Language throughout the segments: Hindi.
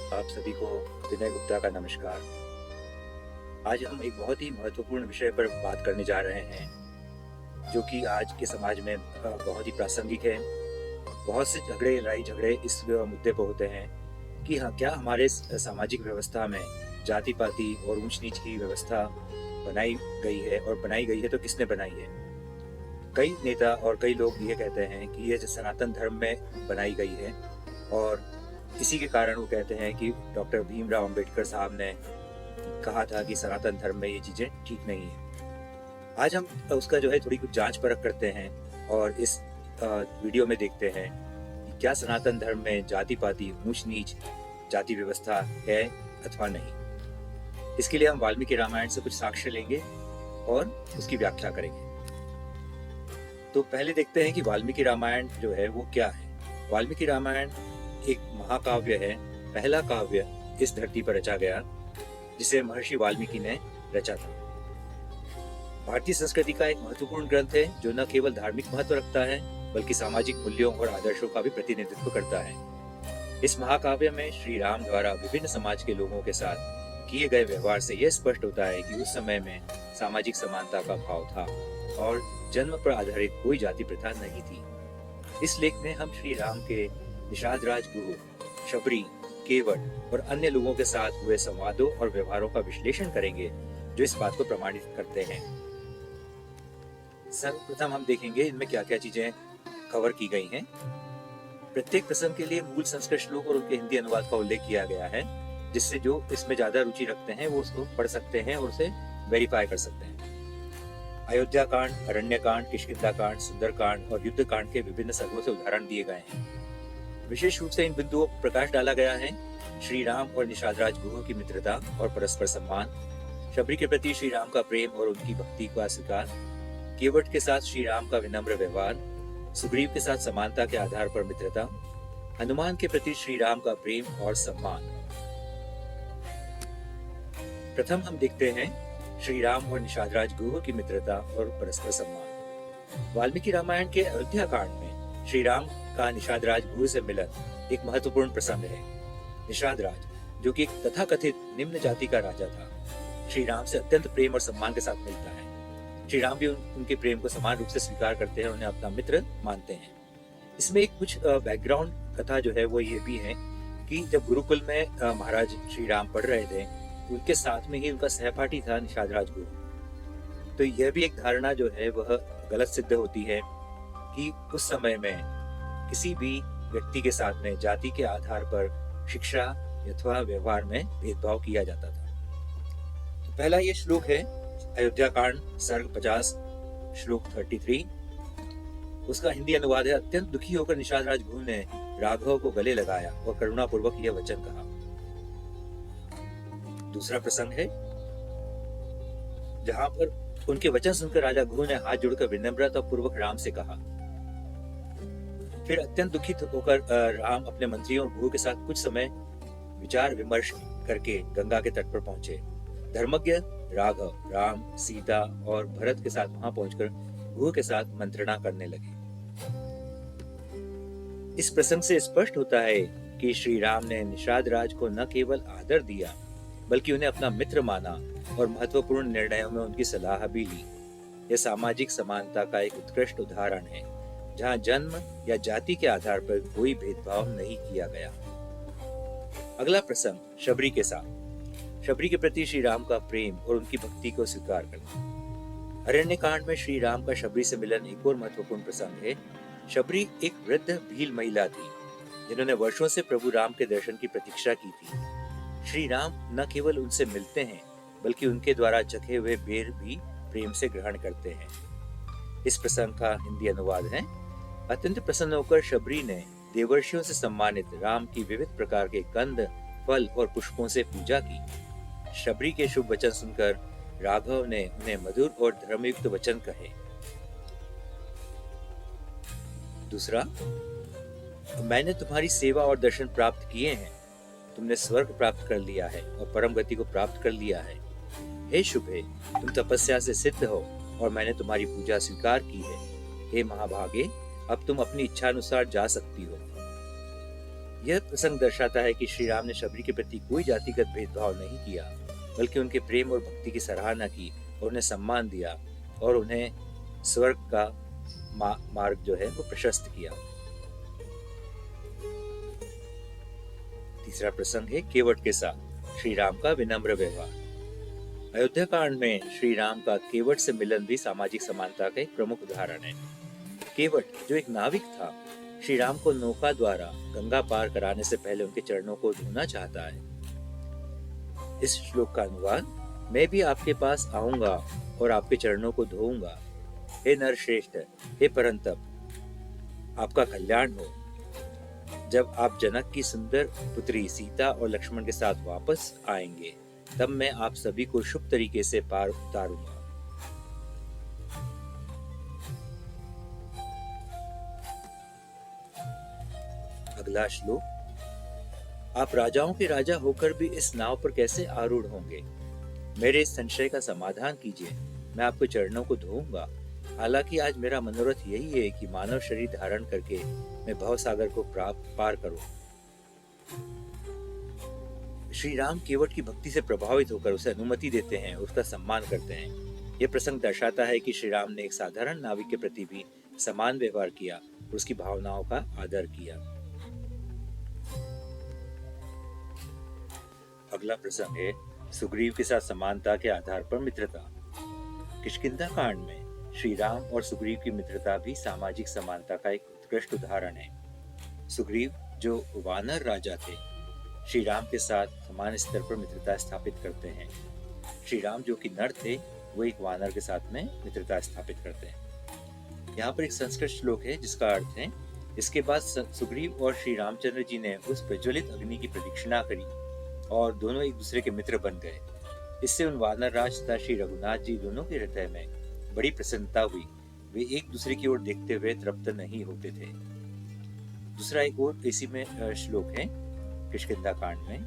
आप सभी को विनय गुप्ता का नमस्कार। आज हम एक बहुत ही महत्वपूर्ण विषय पर बात करने जा रहे हैं, जो कि आज के समाज में बहुत ही प्रासंगिक है। बहुत से लड़ाई झगड़े इस मुद्दे पर होते हैं कि हाँ, क्या हमारे सामाजिक व्यवस्था में जाति-पाति और ऊंच-नीच की व्यवस्था बनाई गई है, और बनाई गई है तो किसने बनाई है? कई नेता और कई लोग ये कहते हैं कि ये जो सनातन धर्म में बनाई गई है, और इसी के कारण वो कहते हैं कि डॉक्टर भीमराव अंबेडकर साहब ने कहा था कि सनातन धर्म में ये चीजें ठीक नहीं है। आज हम उसका जो है थोड़ी कुछ जांच परख करते हैं और इस वीडियो में देखते हैं कि क्या सनातन धर्म में जाति-पाति, ऊंच-नीच जाति व्यवस्था है अथवा नहीं। इसके लिए हम वाल्मीकि रामायण से कुछ साक्ष्य लेंगे और उसकी व्याख्या करेंगे। तो पहले देखते हैं कि वाल्मीकि रामायण जो है वो क्या है। वाल्मीकि रामायण एक महाकाव्य है, पहला काव्य इस धरती पर रचा गया जिसे महर्षि वाल्मीकि ने रचा था। भारतीय संस्कृति का एक महत्वपूर्ण ग्रंथ है जो न केवल धार्मिक महत्व रखता है बल्कि सामाजिक मूल्यों और आदर्शों का भी प्रतिनिधित्व करता है। इस महाकाव्य में श्री राम द्वारा विभिन्न समाज के लोगों के साथ किए गए व्यवहार से यह स्पष्ट होता है कि उस समय में सामाजिक समानता का भाव था और जन्म पर आधारित कोई जाति प्रथा नहीं थी। इस लेख में हम श्री राम के निषाद गुरु, शबरी, केवट और अन्य लोगों के साथ हुए संवादों और व्यवहारों का विश्लेषण करेंगे जो इस बात को प्रमाणित करते हैं। सर्वप्रथम हम देखेंगे इनमें क्या क्या चीजें कवर की गई हैं। प्रत्येक प्रसंग के लिए मूल संस्कृत श्लोक और उनके हिंदी अनुवाद का उल्लेख किया गया है, जिससे जो इसमें ज्यादा रुचि रखते हैं वो उसको पढ़ सकते हैं और उसे वेरीफाई कर सकते हैं। अयोध्या कांड, अरण्य कांड, किष्किंधा कांड, सुंदर कांड और युद्ध कांड के विभिन्न सर्गों से उदाहरण दिए गए हैं। विशेष रूप से इन बिंदुओं पर प्रकाश डाला गया है। श्री राम और निषाद गुरु की मित्रता और परस्पर सम्मान, शबरी के प्रति श्री राम का प्रेम और उनकी भक्ति का स्वीकार, केवट के साथ श्री राम का विनम्र व्यवहार, सुग्रीव के साथ समानता के आधार पर मित्रता, हनुमान के प्रति श्री राम का प्रेम और सम्मान। प्रथम हम देखते हैं श्री राम और निषाद गुरु की मित्रता और परस्पर सम्मान। वाल्मीकि रामायण के अयोध्या कांड में श्री राम का निषाद गुरु से मिलन एक महत्वपूर्ण प्रसंग है। निषाद जो कि एक तथाकथित निम्न जाति का राजा था, श्री राम से अत्यंत प्रेम और सम्मान के साथ मिलता है। श्री राम भी उनके प्रेम को समान रूप से स्वीकार करते हैं और उन्हें अपना मित्र मानते हैं। इसमें एक कुछ बैकग्राउंड कथा जो है वो ये भी है कि जब गुरुकुल में महाराज श्री राम पढ़ रहे थे, उनके साथ में ही उनका सहपाठी था निषाद गुरु। तो यह भी एक धारणा जो है वह गलत सिद्ध होती है कि उस समय में किसी भी व्यक्ति के साथ में जाति के आधार पर शिक्षा अथवा व्यवहार में भेदभाव किया जाता था। तो पहला ये श्लोक है अयोध्या कांड सर्ग 50 श्लोक 33। उसका हिंदी अनुवाद है, अत्यंत दुखी होकर निषाद गुरु ने राघव को गले लगाया और करुणापूर्वक यह वचन कहा। दूसरा प्रसंग है जहां पर उनके वचन सुनकर राजा गुरु ने हाथ जोड़कर विनम्रता पूर्वक राम से कहा। फिर अत्यंत दुखित होकर राम अपने मंत्रियों और गुरु के साथ कुछ समय विचार विमर्श करके गंगा के तट पर पहुंचे। धर्मज्ञ राघव, राम, सीता और भरत के साथ वहां पहुंचकर गुरु के साथ मंत्रणा करने लगे। इस प्रसंग से स्पष्ट होता है कि श्री राम ने निषाद को न केवल आदर दिया बल्कि उन्हें अपना मित्र माना और महत्वपूर्ण निर्णयों में उनकी सलाह भी ली। यह सामाजिक समानता का एक उत्कृष्ट उदाहरण है, जहां जन्म या जाति के आधार पर कोई भेदभाव नहीं किया गया। अगला प्रसंग शबरी के साथ, शबरी के प्रति श्री राम का प्रेम और उनकी भक्ति को स्वीकार करना। अरण्य कांड में श्री राम का शबरी से मिलन एक और महत्वपूर्ण प्रसंग है। शबरी एक वृद्ध भील महिला थी जिन्होंने वर्षों से प्रभु राम के दर्शन की प्रतीक्षा की थी। श्री राम न केवल उनसे मिलते हैं बल्कि उनके द्वारा चखे हुए बेर भी प्रेम से ग्रहण करते हैं। इस प्रसंग का हिंदी अनुवाद है, अत्यंत प्रसन्न होकर शबरी ने देवर्षियों से सम्मानित राम की विविध प्रकार के कंद, फल और पुष्पों से पूजा की। शबरी के शुभ वचन सुनकर राघव ने उन्हें मधुर और धर्मयुक्त वचन कहे। दूसरा, मैंने तुम्हारी सेवा और दर्शन प्राप्त किए हैं। तुमने स्वर्ग प्राप्त कर लिया है और परम गति को प्राप्त कर लिया है। हे शुभे, तुम तपस्या से सिद्ध हो और मैंने तुम्हारी पूजा स्वीकार की है। हे महाभागे, अब तुम अपनी इच्छा अनुसार जा सकती हो। यह प्रसंग दर्शाता है कि श्री राम ने शबरी के प्रति कोई जातिगत भेदभाव नहीं किया, बल्कि उनके प्रेम और भक्ति की सराहना की और उन्हें सम्मान दिया और उन्हें स्वर्ग का मार्ग जो है वो प्रशस्त किया। तीसरा प्रसंग है केवट के साथ श्री राम का विनम्र व्यवहार। अयोध्या कांड में श्री राम का केवट से मिलन भी सामाजिक समानता का एक प्रमुख उदाहरण है। केवट जो एक नाविक था, श्री राम को नौका द्वारा गंगा पार कराने से पहले उनके चरणों को धोना चाहता है। इस श्लोक का अनुवाद, मैं भी आपके पास आऊंगा और आपके चरणों को धोऊंगा। हे नरश्रेष्ठ, हे परंतप, आपका कल्याण हो। जब आप जनक की सुंदर पुत्री सीता और लक्ष्मण के साथ वापस आएंगे, तब मैं आप सभी को शुभ तरीके से पार उतारूंगा। अगला श्लोक, आप राजाओं के राजा होकर भी इस नाव पर कैसे आरूढ़ होंगे? मेरे इस संशय का समाधान कीजिए, मैं आपके चरणों को धोऊंगा। हालांकि आज मेरा मनोरथ यही है कि मानव शरीर धारण करके मैं भवसागर को पार करूं। श्री राम केवट की भक्ति से प्रभावित होकर उसे अनुमति देते हैं, उसका सम्मान करते हैं। यह प्रसंग दर्शाता है कि श्री राम ने एक साधारण नाविक के प्रति भी समान व्यवहार किया और उसकी भावनाओं का आदर किया। अगला प्रसंग है सुग्रीव के साथ समानता के आधार पर मित्रता। किष्किंधा कांड में श्री राम और सुग्रीव की मित्रता भी सामाजिक समानता का एक उत्कृष्ट उदाहरण है। सुग्रीव जो वानर राजा थे, श्री राम के साथ समान स्तर पर मित्रता स्थापित करते हैं। श्री राम जो कि नर थे, वो एक वानर के साथ में मित्रता स्थापित करते हैं। यहाँ पर एक संस्कृत श्लोक है जिसका अर्थ है, इसके बाद सुग्रीव और श्री रामचंद्र जी ने उस प्रज्वलित अग्नि की प्रदक्षिणा करी और दोनों एक दूसरे के मित्र बन गए। इससे उन वानर राज तथा श्री रघुनाथ जी दोनों के हृदय में बड़ी प्रसन्नता हुई। वे एक दूसरे की ओर देखते हुए तृप्त नहीं होते थे। दूसरा एक और इसी में श्लोक है किष्किंधा कांड में,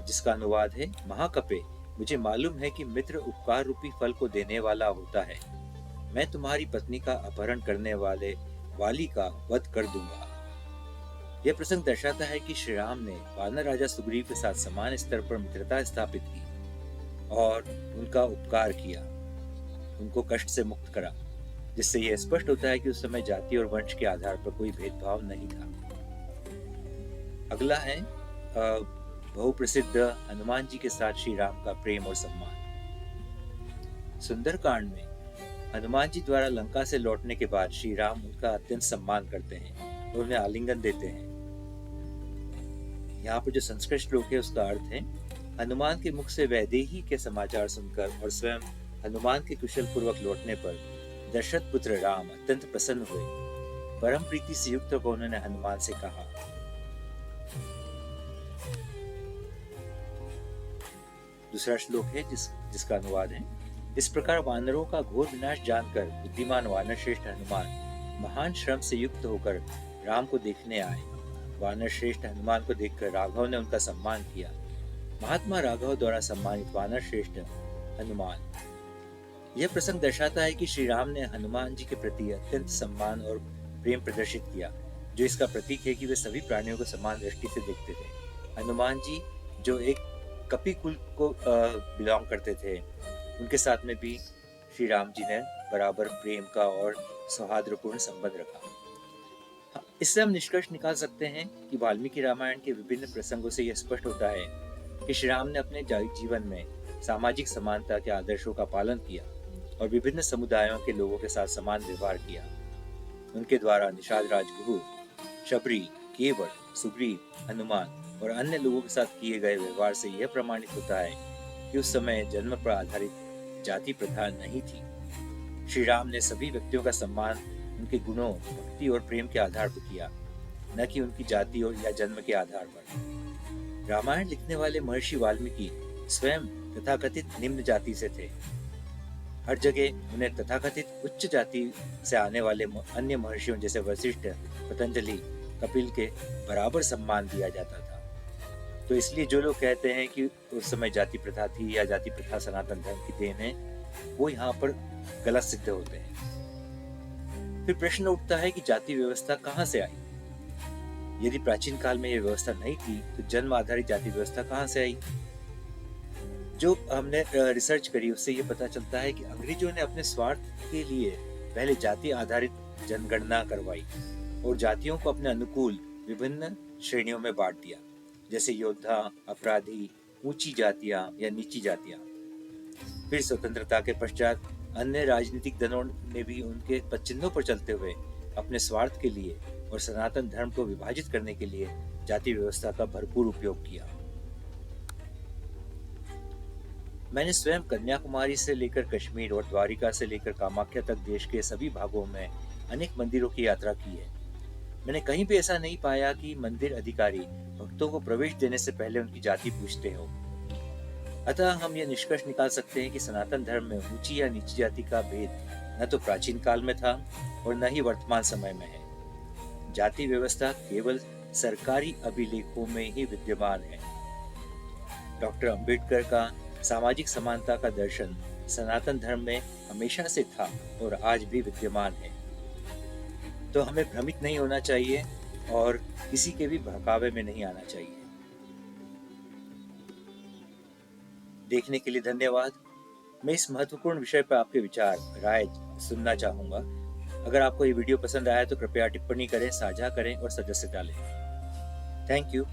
जिसका अनुवाद है, महाकपे, मुझे मालूम है कि मित्र उपकार रूपी फल को देने वाला होता है। मैं तुम्हारी पत्नी का अपहरण करने वाली का वध कर दूंगा। यह प्रसंग दर्शाता है कि श्री राम ने वानर राजा सुग्रीव के साथ समान स्तर पर मित्रता स्थापित की और उनका उपकार किया, उनको कष्ट से मुक्त करा, जिससे यह स्पष्ट होता है कि उस समय जाति और वंश के आधार पर कोई भेदभाव नहीं था। अगला है बहुप्रसिद्ध हनुमान जी के साथ श्री राम का प्रेम और सम्मान। सुंदरकांड में हनुमान जी द्वारा लंका से लौटने के बाद श्री राम उनका अत्यंत सम्मान करते हैं और उन्हें आलिंगन देते हैं। यहाँ पर जो संस्कृत श्लोक है उसका अर्थ है, हनुमान के मुख से वैदेही के समाचार सुनकर और स्वयं हनुमान के कुशल पूर्वक लौटने पर दशरथ पुत्र राम अत्यंत प्रसन्न हुए। परम प्रीति से युक्त होकर उन्होंने हनुमान से कहा। दूसरा श्लोक है जिसका अनुवाद है, इस प्रकार वानरों का घोर विनाश जानकर बुद्धिमान वानर श्रेष्ठ हनुमान महान श्रम से युक्त होकर राम को देखने आए। वानर श्रेष्ठ हनुमान को देखकर राघव ने उनका सम्मान किया। महात्मा राघव द्वारा सम्मानित वानर श्रेष्ठ हनुमान। यह प्रसंग दर्शाता है कि श्री राम ने हनुमान जी के प्रति अत्यंत सम्मान और प्रेम प्रदर्शित किया, जो इसका प्रतीक है कि वे सभी प्राणियों को समान दृष्टि से देखते थे। हनुमान जी जो एक कपि कुल को बिलोंग करते थे, उनके साथ में भी श्री राम जी ने बराबर प्रेम का और सौहार्दपूर्ण संबंध रखा। इससे हम निष्कर्ष निकाल सकते हैं कि वाल्मीकि रामायण के विभिन्न प्रसंगों से यह स्पष्ट होता है कि श्री राम ने अपने जीवन में सामाजिक समानता के आदर्शों का पालन किया और विभिन्न समुदायों के लोगों के साथ समान व्यवहार किया। उनके द्वारा निषाद राजगुरु, शबरी, केवट, सुग्रीव, हनुमान और अन्य लोगों के साथ किए गए व्यवहार से यह प्रमाणित होता है कि उस समय जन्म पर आधारित जाति प्रथा नहीं थी। श्री राम ने सभी व्यक्तियों का सम्मान उनके गुणों, भक्ति और प्रेम के आधार पर किया, न कि उनकी जाति और या जन्म के आधार पर। रामायण लिखने वाले महर्षि वाल्मीकि स्वयं तथाकथित निम्न जाति से थे। हर जगह उन्हें तथाकथित उच्च जाति से आने वाले अन्य महर्षियों जैसे वशिष्ठ, पतंजलि, कपिल के बराबर सम्मान दिया जाता था। तो इसलिए जो लोग कहते हैं कि उस समय जाति प्रथा थी या जाति प्रथा सनातन धर्म की देन है, वो यहाँ पर गलत सिद्ध होते हैं। फिर प्रश्न उठता है कि जाति व्यवस्था कहाँ से आई? यदि प्राचीन काल में यह व्यवस्था नहीं थी तो जन्म आधारित जाति व्यवस्था कहाँ से आई? जो हमने रिसर्च करी उससे ये पता चलता है कि अंग्रेजों ने अपने स्वार्थ के लिए पहले जाति आधारित जनगणना करवाई और जातियों को अपने अनुकूल विभिन्न श्रेणियों में बांट दिया, जैसे योद्धा, अपराधी, ऊंची जातियां या नीची जातियां। फिर स्वतंत्रता के पश्चात अन्य राजनीतिक दलों ने भी उनके पदचिह्नों पर चलते हुए अपने स्वार्थ के लिए और सनातन धर्म को विभाजित करने के लिए जाति व्यवस्था का भरपूर उपयोग किया। मैंने स्वयं कन्याकुमारी से लेकर कश्मीर और द्वारिका से लेकर कामाख्या तक देश के सभी भागों में अनेक मंदिरों की यात्रा की है। मैंने कहीं भी ऐसा नहीं पाया कि मंदिर अधिकारी भक्तों को प्रवेश देने से पहले उनकी जाति पूछते हो। अतः हम यह निष्कर्ष निकाल सकते हैं कि सनातन धर्म में ऊंची या नीची जाति का भेद न तो प्राचीन काल में था और न ही वर्तमान समय में है। जाति व्यवस्था केवल सरकारी अभिलेखों में ही विद्यमान है। डॉक्टर अंबेडकर का सामाजिक समानता का दर्शन सनातन धर्म में हमेशा से था और आज भी विद्यमान है। तो हमें भ्रमित नहीं होना चाहिए और किसी के भी बहकावे में नहीं आना चाहिए। देखने के लिए धन्यवाद। मैं इस महत्वपूर्ण विषय पर आपके विचार, राय सुनना चाहूंगा। अगर आपको ये वीडियो पसंद आया तो कृपया टिप्पणी करें, साझा करें और सदस्य डालें। Thank you.